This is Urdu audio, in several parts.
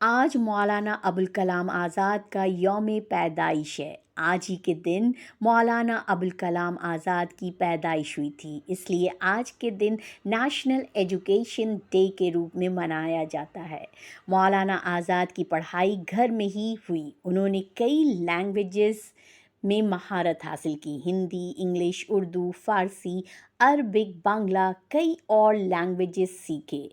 آج مولانا ابوالکلام آزاد کا یوم پیدائش ہے۔ آج ہی کے دن مولانا ابوالکلام آزاد کی پیدائش ہوئی تھی، اس لیے آج کے دن نیشنل ایجوکیشن ڈے کے روپ میں منایا جاتا ہے۔ مولانا آزاد کی پڑھائی گھر میں ہی ہوئی۔ انہوں نے کئی لینگویجز میں مہارت حاصل کی: ہندی، انگلش، اردو، فارسی، عربک، بنگلہ، کئی اور لینگویجز سیکھے۔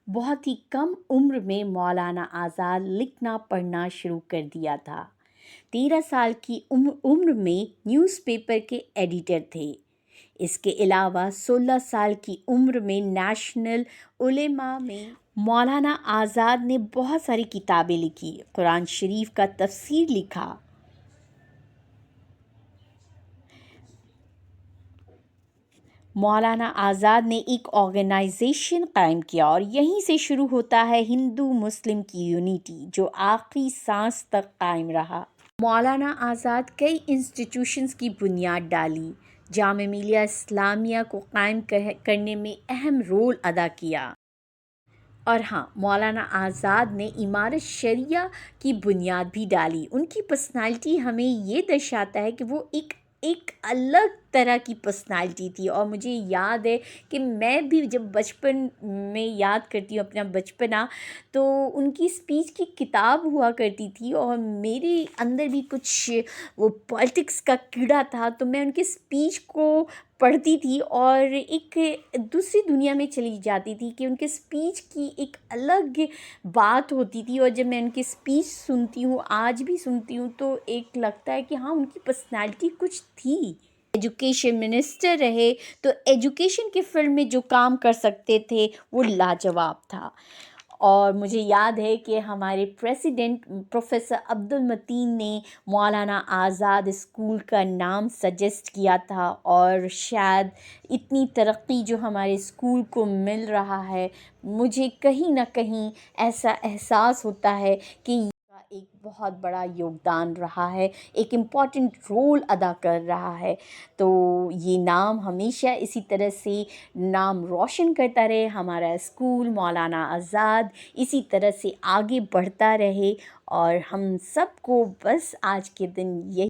بہت ہی کم عمر میں مولانا آزاد لکھنا پڑھنا شروع کر دیا تھا۔ 13 سال کی عمر میں نیوز پیپر کے ایڈیٹر تھے۔ اس کے علاوہ 16 سال کی عمر میں نیشنل علماء میں مولانا آزاد نے بہت ساری کتابیں لکھی، قرآن شریف کا تفسیر لکھا۔ مولانا آزاد نے ایک آرگنائزیشن قائم کیا اور یہیں سے شروع ہوتا ہے ہندو مسلم کی یونٹی، جو آخری سانس تک قائم رہا۔ مولانا آزاد کئی انسٹیٹیوشنز کی بنیاد ڈالی، جامعہ ملیہ اسلامیہ کو قائم کرنے میں اہم رول ادا کیا۔ اور مولانا آزاد نے امارت شریعہ کی بنیاد بھی ڈالی۔ ان کی پرسنالٹی ہمیں یہ درشاتا ہے کہ وہ ایک الگ طرح کی پرسنالٹی تھی، اور مجھے یاد ہے کہ میں بھی جب بچپن میں یاد کرتی ہوں اپنا بچپنا، تو ان کی اسپیچ کی کتاب ہوا کرتی تھی، اور میرے اندر بھی کچھ وہ پالیٹکس کا کیڑا تھا، تو میں ان کے اسپیچ کو پڑھتی تھی اور ایک دوسری دنیا میں چلی جاتی تھی کہ ان کے اسپیچ کی ایک الگ بات ہوتی تھی۔ اور جب میں ان کی اسپیچ سنتی ہوں، آج بھی سنتی ہوں، تو ایک لگتا ہے کہ ان کی پرسنالٹی کچھ تھی۔ ایجوکیشن منسٹر رہے تو ایجوکیشن کے فیلڈ میں جو کام کر سکتے تھے وہ لاجواب تھا۔ اور مجھے یاد ہے کہ ہمارے پریزیڈنٹ پروفیسر عبدالمتین نے مولانا آزاد اسکول کا نام سجیسٹ کیا تھا، اور شاید اتنی ترقی جو ہمارے اسکول کو مل رہا ہے، مجھے کہیں نہ کہیں ایسا احساس ہوتا ہے کہ ایک بہت بڑا یوگدان رہا ہے، ایک امپورٹنٹ رول ادا کر رہا ہے۔ تو یہ نام ہمیشہ اسی طرح سے نام روشن کرتا رہے، ہمارا اسکول مولانا آزاد اسی طرح سے آگے بڑھتا رہے، اور ہم سب کو بس آج کے دن یہی